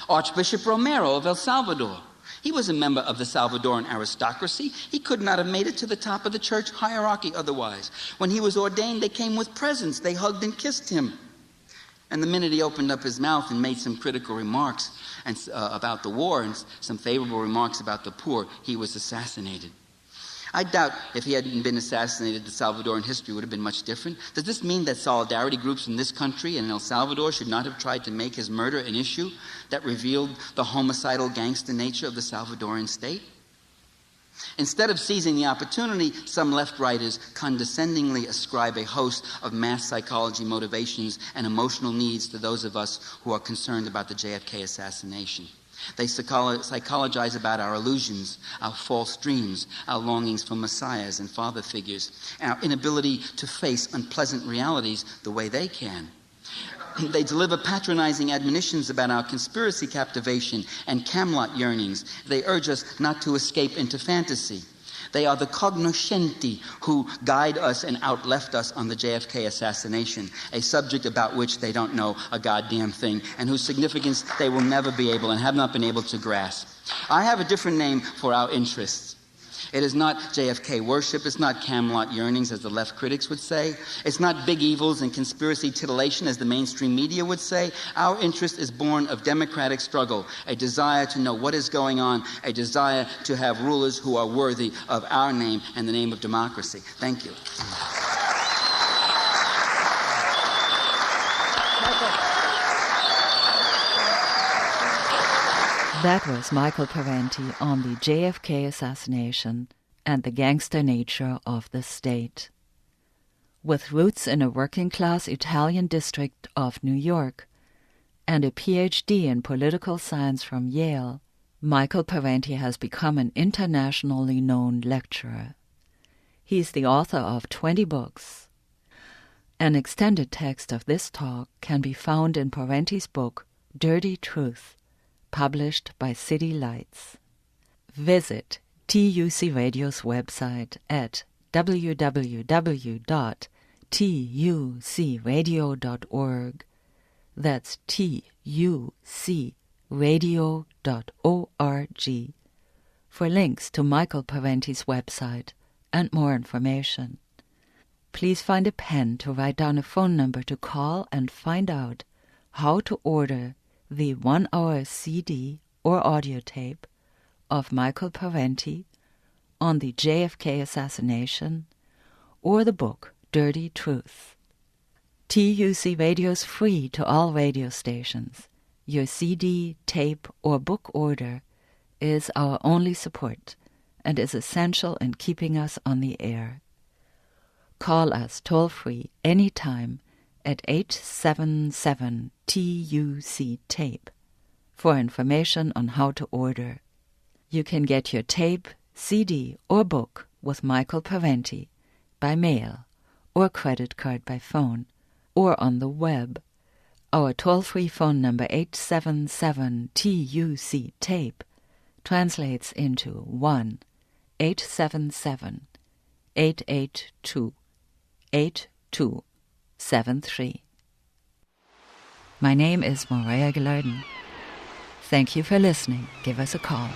Archbishop Romero of El Salvador. He was a member of the Salvadoran aristocracy. He could not have made it to the top of the church hierarchy otherwise. When he was ordained, they came with presents. They hugged and kissed him. And the minute he opened up his mouth and made some critical remarks about the war and some favorable remarks about the poor, he was assassinated. I doubt if he hadn't been assassinated, the Salvadoran history would have been much different. Does this mean that solidarity groups in this country and in El Salvador should not have tried to make his murder an issue that revealed the homicidal gangster nature of the Salvadoran state? Instead of seizing the opportunity, some left-writers condescendingly ascribe a host of mass psychology motivations and emotional needs to those of us who are concerned about the JFK assassination. They psychologize about our illusions, our false dreams, our longings for messiahs and father figures, and our inability to face unpleasant realities the way they can. They deliver patronizing admonitions about our conspiracy captivation and Camelot yearnings. They urge us not to escape into fantasy. They are the cognoscenti who guide us and outleft us on the JFK assassination, a subject about which they don't know a goddamn thing and whose significance they will never be able and have not been able to grasp. I have a different name for our interests. It is not JFK worship. It's not Camelot yearnings, as the left critics would say. It's not big evils and conspiracy titillation, as the mainstream media would say. Our interest is born of democratic struggle, a desire to know what is going on, a desire to have rulers who are worthy of our name and the name of democracy. Thank you. That was Michael Parenti on the JFK assassination and the gangster nature of the state. With roots in a working-class Italian district of New York and a PhD in political science from Yale, Michael Parenti has become an internationally known lecturer. He is the author of 20 books. An extended text of this talk can be found in Parenti's book, Dirty Truth, published by City Lights. Visit TUC Radio's website at www.tucradio.org. That's tucradio.org for links to Michael Parenti's website and more information. Please find a pen to write down a phone number to call and find out how to order the 1-hour CD or audio tape of Michael Parenti on the JFK assassination or the book Dirty Truth. TUC Radio is free to all radio stations. Your CD, tape, or book order is our only support and is essential in keeping us on the air. Call us toll-free anytime at 877-TUC-TAPE for information on how to order. You can get your tape, CD, or book with Michael Parenti by mail or credit card by phone or on the web. Our toll-free phone number 877-TUC-TAPE translates into 1-877-882-8273. My name is Maria Gilardin. Thank you for listening. Give us a call.